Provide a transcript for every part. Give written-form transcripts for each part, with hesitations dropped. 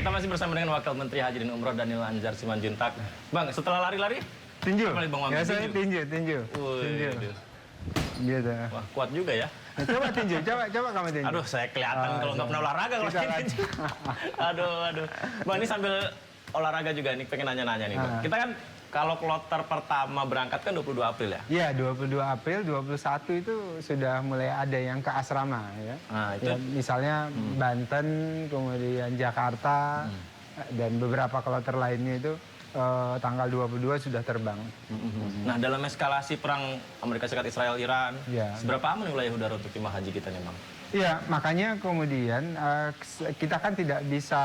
kita masih bersama dengan Wakil Menteri Haji dan Umroh Daniel Anzar Simanjuntak. Bang, setelah lari-lari, tinju. Bang Wamen, Ya saya tinju. Tinju. Gitu. Wah, kuat juga ya. Nah, coba tinju, coba kamu tinju. Aduh, saya kelihatan kalau nggak pernah olahraga kalau tinju. Aduh. Bang, ini sambil olahraga juga nih, pengen nanya-nanya nih, Bang. Kita kan kalau kloter pertama berangkat kan 22 April ya? Iya, 22 April, 21 itu sudah mulai ada yang ke asrama ya. Nah, itu ya, misalnya Banten, kemudian Jakarta, dan beberapa kloter lainnya itu tanggal 22 sudah terbang. Nah, dalam eskalasi perang Amerika Serikat, Israel, Iran, seberapa aman wilayah udara untuk jemaah haji kita nih, Bang? Iya, makanya kemudian kita kan tidak bisa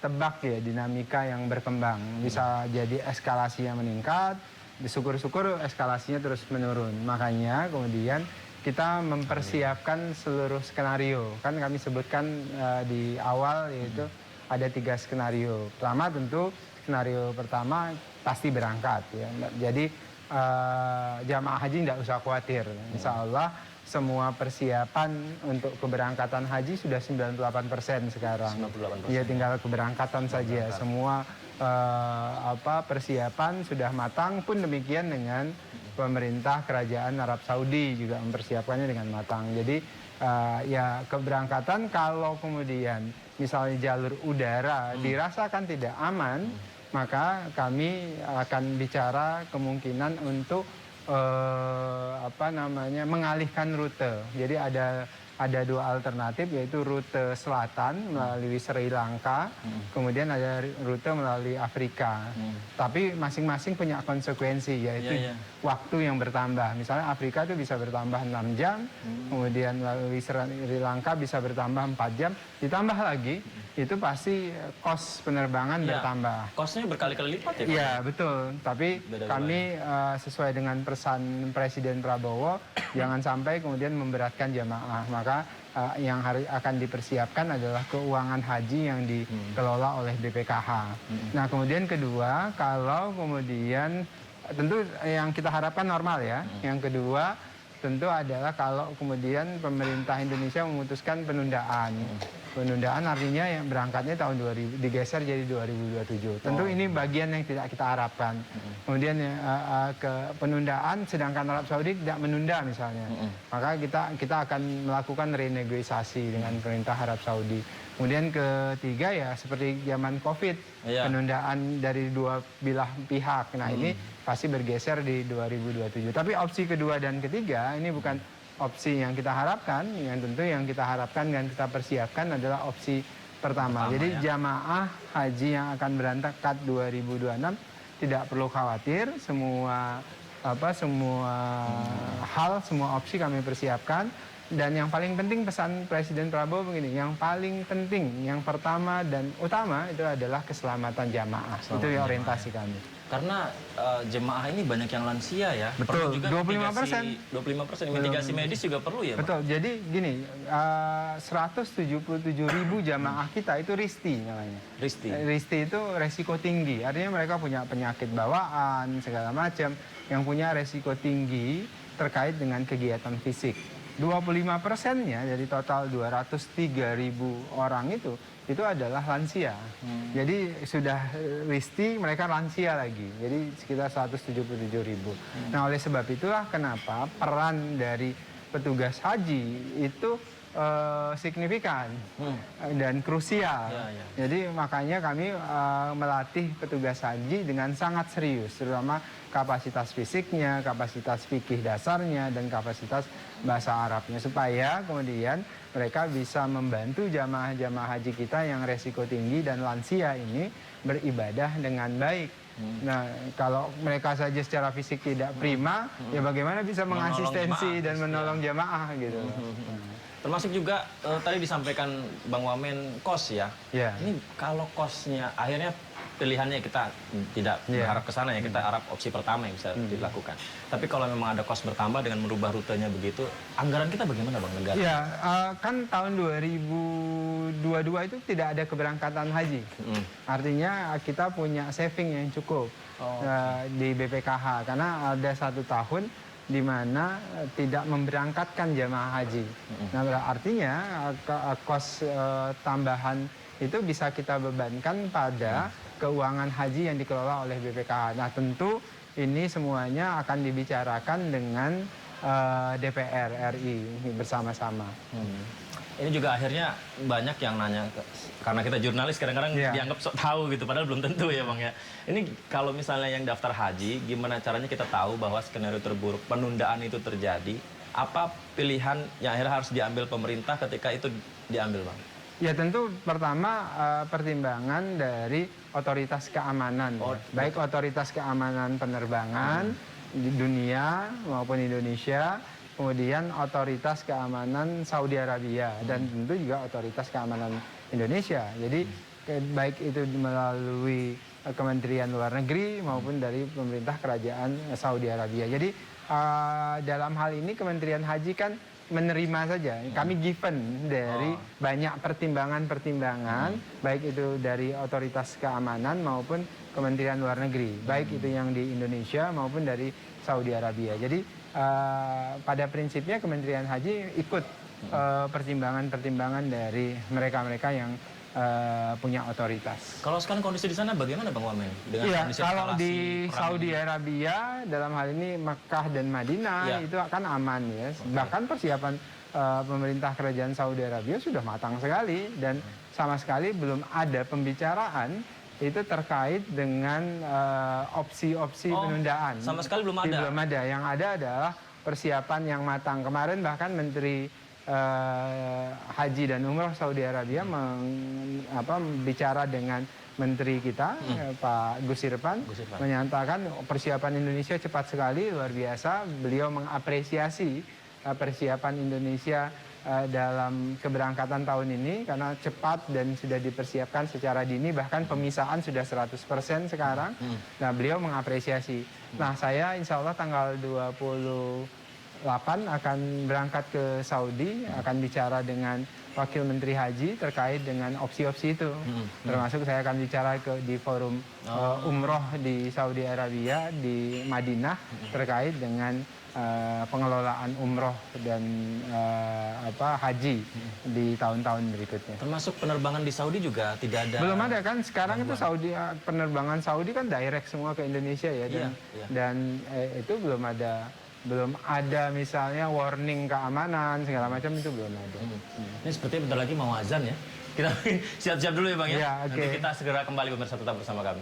tebak ya dinamika yang berkembang. Bisa jadi eskalasinya meningkat, syukur-syukur eskalasinya terus menurun. Makanya kemudian kita mempersiapkan seluruh skenario. Kan kami sebutkan di awal yaitu ada 3 skenario. Pertama tentu skenario pertama pasti berangkat ya. Jadi jamaah haji tidak usah khawatir. Insya Allah semua persiapan untuk keberangkatan haji sudah 98% sekarang. 98%. Ya tinggal keberangkatan saja. Semua persiapan sudah matang, pun demikian dengan pemerintah kerajaan Arab Saudi juga mempersiapkannya dengan matang. Jadi ya keberangkatan kalau kemudian misalnya jalur udara dirasakan tidak aman, maka kami akan bicara kemungkinan untuk mengalihkan rute. Jadi ada 2 alternatif, yaitu rute selatan melalui Sri Lanka, kemudian ada rute melalui Afrika. Tapi masing-masing punya konsekuensi, yaitu waktu yang bertambah. Misalnya Afrika itu bisa bertambah 6 jam, kemudian melalui Sri Lanka bisa bertambah 4 jam, ditambah lagi, itu pasti kos penerbangan bertambah. Kosnya berkali-kali lipat ya? Iya, betul. Tapi kami sesuai dengan pesan Presiden Prabowo, jangan sampai kemudian memberatkan jamaah. Maka yang akan dipersiapkan adalah keuangan haji yang dikelola oleh BPKH. Nah, kemudian kedua, kalau kemudian tentu yang kita harapkan normal ya. Yang kedua tentu adalah kalau kemudian pemerintah Indonesia memutuskan penundaan. Penundaan artinya yang berangkatnya tahun 2000 digeser jadi 2027. Tentu ini bagian yang tidak kita harapkan. Kemudian ke penundaan, sedangkan Arab Saudi tidak menunda misalnya. Maka kita akan melakukan renegosiasi dengan pemerintah Arab Saudi. Kemudian ketiga ya seperti zaman COVID, penundaan dari 2 belah pihak. Nah ini pasti bergeser di 2027. Tapi opsi kedua dan ketiga ini bukan opsi yang kita harapkan. Yang tentu yang kita harapkan dan kita persiapkan adalah opsi pertama. Jadi jamaah haji yang akan berangkat 2026 tidak perlu khawatir. Semua opsi kami persiapkan. Dan yang paling penting pesan Presiden Prabowo begini, yang paling penting, yang pertama dan utama itu adalah keselamatan jamaah. Itu ya orientasi kami. Karena jemaah ini banyak yang lansia ya. Betul, juga 25%. 25%, mitigasi medis juga perlu ya, Pak? Betul, jadi gini, 177.000 jamaah kita itu RISTI namanya. RISTI itu resiko tinggi, artinya mereka punya penyakit bawaan, segala macam, yang punya resiko tinggi terkait dengan kegiatan fisik. 25%-nya dari total 203.000 orang itu adalah lansia. Jadi sudah RISTI, mereka lansia lagi. Jadi sekitar 177.000. Nah oleh sebab itulah kenapa peran dari petugas haji itu signifikan dan krusial. Jadi makanya kami melatih petugas haji dengan sangat serius, terutama kapasitas fisiknya, kapasitas fikih dasarnya, dan kapasitas bahasa Arabnya, supaya kemudian mereka bisa membantu jamaah-jamaah haji kita yang resiko tinggi dan lansia ini beribadah dengan baik. Nah, kalau mereka saja secara fisik tidak prima, ya bagaimana bisa mengasistensi dan menolong jamaah gitu. Termasuk juga tadi disampaikan Bang Wamen kos ya. Ini kalau kosnya akhirnya pilihannya kita tidak berharap ke sana ya, kita harap opsi pertama yang bisa dilakukan. Tapi kalau memang ada kos bertambah dengan merubah rutenya begitu, anggaran kita bagaimana Bang negara? Ya, kan tahun 2022 itu tidak ada keberangkatan haji. Artinya kita punya saving yang cukup di BPKH, karena ada 1 tahun di mana tidak memberangkatkan jamaah haji. Nah, artinya kos tambahan itu bisa kita bebankan pada keuangan haji yang dikelola oleh BPKH. Nah, tentu ini semuanya akan dibicarakan dengan DPR RI bersama-sama. Ini juga akhirnya banyak yang nanya, karena kita jurnalis kadang-kadang dianggap sok tahu gitu, padahal belum tentu ya Bang ya. Ini kalau misalnya yang daftar haji, gimana caranya kita tahu bahwa skenario terburuk penundaan itu terjadi? Apa pilihan yang akhirnya harus diambil pemerintah ketika itu diambil Bang? Ya tentu pertama pertimbangan dari otoritas keamanan, baik otoritas keamanan penerbangan di dunia maupun Indonesia, kemudian otoritas keamanan Saudi Arabia dan tentu juga otoritas keamanan Indonesia. Jadi baik itu melalui Kementerian Luar Negeri maupun dari pemerintah kerajaan Saudi Arabia. Jadi dalam hal ini Kementerian Haji kan menerima saja. Kami given dari banyak pertimbangan-pertimbangan, baik itu dari otoritas keamanan maupun Kementerian Luar Negeri, baik itu yang di Indonesia maupun dari Saudi Arabia. Jadi pada prinsipnya Kementerian Haji ikut pertimbangan-pertimbangan dari mereka-mereka yang punya otoritas. Kalau sekarang kondisi di sana bagaimana Bang Wamen? Iya, kalau di Saudi Arabia dalam hal ini Makkah dan Madinah itu akan aman ya. Bahkan persiapan pemerintah kerajaan Saudi Arabia sudah matang sekali dan sama sekali belum ada pembicaraan itu terkait dengan opsi-opsi penundaan. Sama sekali belum ada? Belum ada. Yang ada adalah persiapan yang matang. Kemarin bahkan Menteri Haji dan Umroh Saudi Arabia bicara dengan Menteri kita, Pak Gus Irfan, menyatakan persiapan Indonesia cepat sekali, luar biasa. Beliau mengapresiasi persiapan Indonesia dalam keberangkatan tahun ini karena cepat dan sudah dipersiapkan secara dini, bahkan pemisahan sudah 100% sekarang. Nah, beliau mengapresiasi. Nah, saya insya Allah tanggal 28 akan berangkat ke Saudi, akan bicara dengan Wakil Menteri Haji terkait dengan opsi-opsi itu. Termasuk saya akan bicara di forum umroh di Saudi Arabia, di Madinah, terkait dengan pengelolaan umroh dan haji di tahun-tahun berikutnya. Termasuk penerbangan di Saudi juga tidak ada? Belum ada kan, sekarang itu penerbangan Saudi kan direct semua ke Indonesia ya, dan itu belum ada misalnya warning keamanan segala macam, itu belum ada. Ini sepertinya bentar lagi mau azan ya. Kita siap-siap dulu ya Bang ya. Ya, Nanti kita segera kembali pemirsa, tetap bersama kami.